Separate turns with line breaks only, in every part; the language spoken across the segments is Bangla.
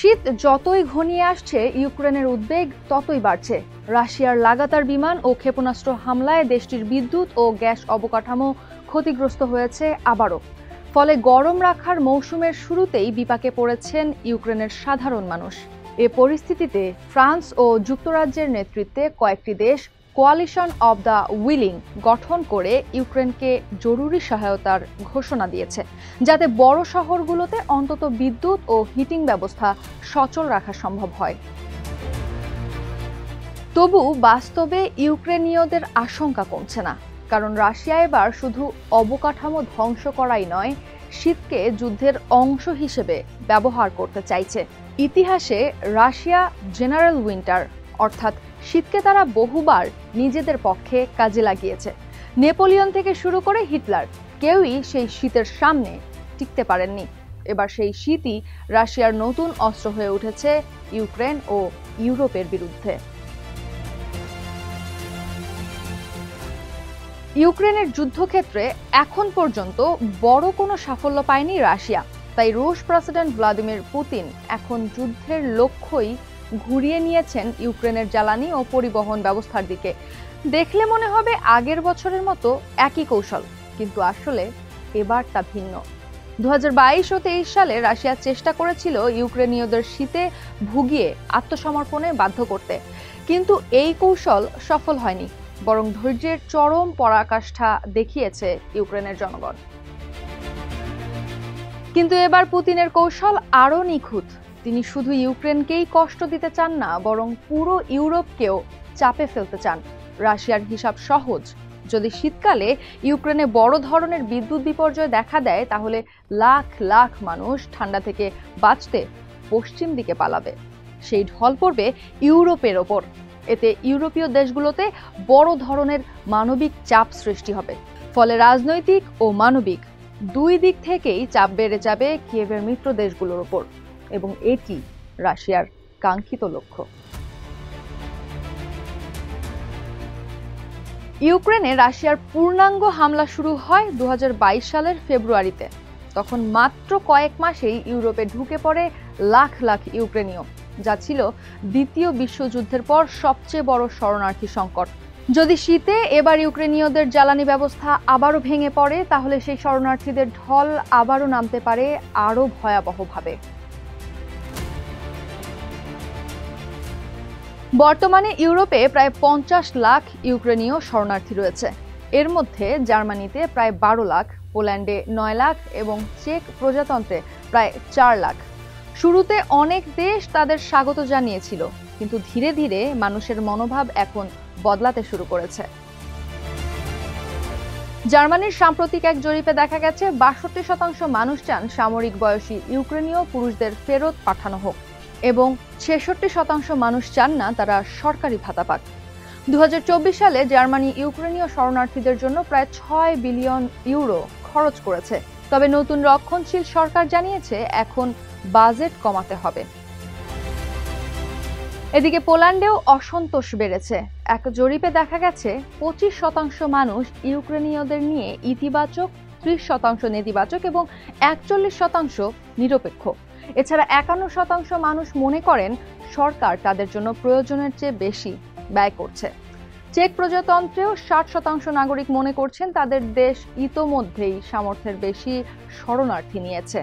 শীত যতই ঘনিয়ে আসছে, ইউক্রেনের উদ্বেগ ততই বাড়ছে। রাশিয়ার লাগাতার বিমান ও ক্ষেপণাস্ত্র হামলায় দেশটির বিদ্যুৎ ও গ্যাস অবকাঠামো ক্ষতিগ্রস্ত হয়েছে আবারও। ফলে গরম রাখার মৌসুমের শুরুতেই বিপাকে পড়েছেন ইউক্রেনের সাধারণ মানুষ। এ পরিস্থিতিতে ফ্রান্স ও যুক্তরাজ্যের নেতৃত্বে কয়েকটি দেশ কোয়ালিশন অব দ্য উইলিং গঠন করে ইউক্রেনকে জরুরি সহায়তার ঘোষণা দিয়েছে, যাতে বড় শহরগুলোতে অন্তত বিদ্যুৎ ও হিটিং ব্যবস্থা সচল রাখা সম্ভব হয়। তবু বাস্তবে ইউক্রেনীয়দের আশঙ্কা কমছে না, কারণ রাশিয়া এবার শুধু অবকাঠামো ধ্বংস করাই নয়, শীতকে যুদ্ধের অংশ হিসেবে ব্যবহার করতে চাইছে। ইতিহাসে রাশিয়া জেনারেল উইন্টার অর্থাৎ শীতকে তারা বহুবার নিজেদের পক্ষে কাজে লাগিয়েছে। নেপোলিয়ন থেকে শুরু করে হিটলার, কেউই সেই শীতের সামনে টিকতে পারেননি। এবার সেই শীতই রাশিয়ার নতুন অস্ত্র হয়ে উঠেছে ইউক্রেন ও ইউরোপের বিরুদ্ধে। ইউক্রেনের যুদ্ধক্ষেত্রে এখন পর্যন্ত বড় কোনো সাফল্য পায়নি রাশিয়া। তাই রুশ প্রেসিডেন্ট ভ্লাদিমির পুতিন এখন যুদ্ধের লক্ষ্যই ঘুরিয়ে নিয়েছেন ইউক্রেনের জ্বালানি ও পরিবহন ব্যবস্থার দিকে। দেখলে মনে হবে আগের বছরের মতো একই কৌশল, কিন্তু আসলে এবার তা ভিন্ন। 2022 ও 23 সালে রাশিয়া চেষ্টা করেছিল ইউক্রেনীয়দের শীতে ভুগিয়ে আত্মসমর্পণে বাধ্য করতে, কিন্তু এই কৌশল সফল হয়নি, বরং ধৈর্যের চরম পরাকাষ্ঠা দেখিয়েছে ইউক্রেনের জনগণ। কিন্তু এবার পুতিনের কৌশল আরও নিখুঁত। তিনি শুধু ইউক্রেনকেই কষ্ট দিতে চান না, বরং পুরো ইউরোপকেও চাপে ফেলতে চান। রাশিয়ার হিসাব সহজ, যদি শীতকালে ইউক্রেনে বড় ধরনের বিদ্যুৎ বিপর্যয় দেখা দেয়, তাহলে লাখ লাখ মানুষ ঠান্ডা থেকে বাঁচতে পশ্চিম দিকে পালাবে। সেই ঢল পড়বে ইউরোপের ওপর। এতে ইউরোপীয় দেশগুলোতে বড় ধরনের মানবিক চাপ সৃষ্টি হবে। ফলে রাজনৈতিক ও মানবিক দুই দিক থেকেই চাপ বেড়ে যাবে কিয়েভের মিত্র দেশগুলোর ওপর, এবং এটি রাশিয়ার কাঙ্ক্ষিত লক্ষ্য। ইউক্রেনে রাশিয়ার পূর্ণাঙ্গ হামলা শুরু হয় 2022 সালের ফেব্রুয়ারিতে। তখন মাত্র কয়েক মাসেই ইউরোপে ঢুকে পড়ে লাখ লাখ ইউক্রেনীয়, যা ছিল দ্বিতীয় বিশ্বযুদ্ধের পর সবচেয়ে বড় শরণার্থী সংকট। যদি শীতে এবার ইউক্রেনীয়দের জ্বালানি ব্যবস্থা আবারও ভেঙে পড়ে, তাহলে সেই শরণার্থীদের ঢল আবারও নামতে পারে আরও ভয়াবহভাবে। বর্তমানে ইউরোপে প্রায় 50 লাখ ইউক্রেনীয় শরণার্থী রয়েছে। এর মধ্যে জার্মানিতে প্রায় 12 লাখ, পোল্যান্ডে 9 লাখ এবং চেক প্রজাতন্ত্রে প্রায় 4 লাখ। শুরুতে অনেক দেশ তাদের স্বাগত জানিয়েছিল, কিন্তু ধীরে ধীরে মানুষের মনোভাব এখন বদলাতে শুরু করেছে। জার্মানির সাম্প্রতিক এক জরিপে দেখা গেছে 62% মানুষ চান সামরিক বয়সী ইউক্রেনীয় পুরুষদের ফেরত পাঠানো হোক, এবং 66% মানুষ চান না তারা সরকারি ভাতা পাক। 2024 সালে জার্মানি ইউক্রেনীয় শরণার্থীদের জন্য প্রায় 6 বিলিয়ন ইউরো খরচ করেছে। তবে নতুন রক্ষণশীল সরকার জানিয়েছে এখন বাজেট কমাতে হবে। এদিকে পোল্যান্ডেও অসন্তোষ বেড়েছে। এক জরিপে দেখা গেছে 25% মানুষ ইউক্রেনীয়দের নিয়ে ইতিবাচক, 30% নেতিবাচক এবং 41% নিরপেক্ষ। এছাড়া 51% মানুষ মনে করেন সরকার তাদের জন্য প্রয়োজনের চেয়ে বেশি ব্যয় করছে। চেক প্রজাতন্ত্রেও 60% নাগরিক মনে করছেন তাদের দেশ ইতোমধ্যেই সামর্থ্যের বেশি শরণার্থী নিয়েছে।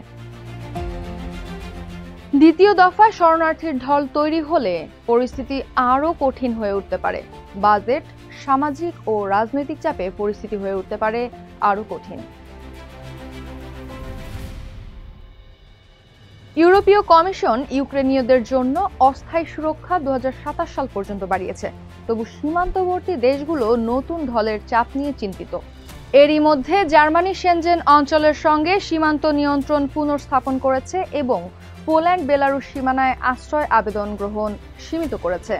দ্বিতীয় দফায় শরণার্থীর ঢল তৈরি হলে পরিস্থিতি আরও কঠিন হয়ে উঠতে পারে। বাজেট, সামাজিক ও রাজনৈতিক চাপে পরিস্থিতি হয়ে উঠতে পারে আরও কঠিন। ইউরোপীয় কমিশন ইউক্রেনীয়দের জন্য অস্থায়ী সুরক্ষা 2027 সাল পর্যন্ত বাড়িয়েছে। তবু সীমান্তবর্তী দেশগুলো নতুন ঢলের চাপ নিয়ে চিন্তিত। এরই মধ্যে জার্মানি শেনজেন অঞ্চলের সঙ্গে সীমান্ত নিয়ন্ত্রণ পুনর্স্থাপন করেছে এবং পোল্যান্ড বেলারুশ সীমানায় আশ্রয় আবেদন গ্রহণ সীমিত করেছে।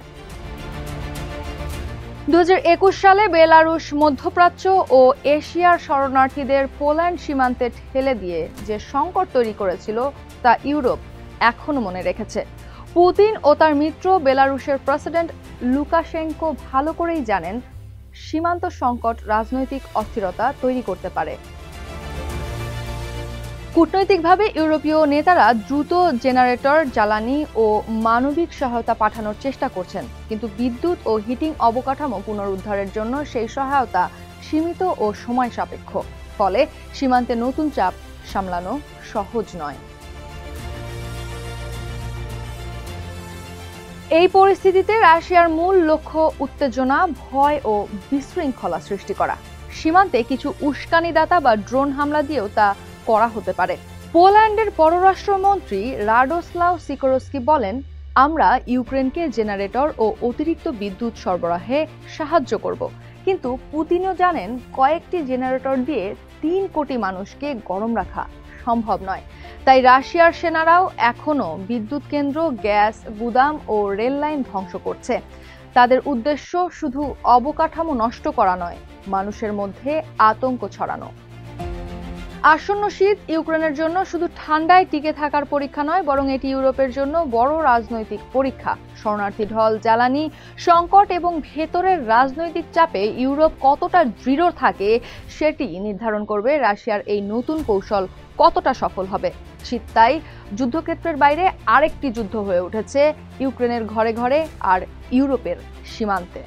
2021 সালে বেলারুশ মধ্যপ্রাচ্য ও এশিয়ার শরণার্থীদের পোল্যান্ড সীমান্তে ঠেলে দিয়ে যে সংকট তৈরি করেছিল, তা ইউরোপ এখনো মনে রেখেছে। পুতিন ও তার মিত্র বেলারুশের প্রেসিডেন্ট লুকাশেঙ্কো ভালো করেই জানেন সীমান্ত সংকট রাজনৈতিক অস্থিরতা তৈরি করতে পারে। কূটনৈতিকভাবে ইউরোপীয় নেতারা দ্রুত জেনারেটর, জ্বালানি ও মানবিক সহায়তা পাঠানোর চেষ্টা করছেন, কিন্তু বিদ্যুৎ ও হিটিং অবকাঠামো পুনরুদ্ধারের জন্য সেই সহায়তা সীমিত ও সময় সাপেক্ষ। ফলে সীমান্তে নতুন চাপ সামলানো সহজ নয়। এই পরিস্থিতিতে রাশিয়ার মূল লক্ষ্য উত্তেজনা, ভয় ও বিশৃঙ্খলা সৃষ্টি করা। সীমান্তে কিছু উস্কানিদাতা বা ড্রোন হামলা দিয়েও তা করা হতে পারে। পোল্যান্ডের পররাষ্ট্রমন্ত্রী রাডোস্লাও সিকোরস্কি বলেন, আমরা ইউক্রেনকে জেনারেটর ও অতিরিক্ত বিদ্যুৎ সরবরাহে সাহায্য করব, কিন্তু পুতিনও জানেন কয়েকটি জেনারেটর দিয়ে ৩ কোটি মানুষকে গরম রাখা সম্ভব নয়। তাই রাশিয়ার সেনারাও এখনো বিদ্যুৎ কেন্দ্র, গ্যাস গুদাম ও রেল লাইন ধ্বংস করছে। তাদের উদ্দেশ্য শুধু অবকাঠামো নষ্ট করা নয়, মানুষের মধ্যে আতঙ্ক ছড়ানো। আসন্ন শীত ইউক্রেনের জন্য শুধু ঠান্ডায় টিকে থাকার পরীক্ষা নয়, বরং এটি ইউরোপের জন্য বড় রাজনৈতিক পরীক্ষা। শরণার্থী ঢল, জ্বালানি সংকট এবং ভেতরের রাজনৈতিক চাপে ইউরোপ কতটা দৃঢ় থাকে সেটি নির্ধারণ করবে রাশিয়ার এই নতুন কৌশল কতটা সফল হবে। শীত তাই যুদ্ধক্ষেত্রের বাইরে আরেকটি যুদ্ধ হয়ে উঠেছে ইউক্রেনের ঘরে ঘরে আর ইউরোপের সীমান্তে।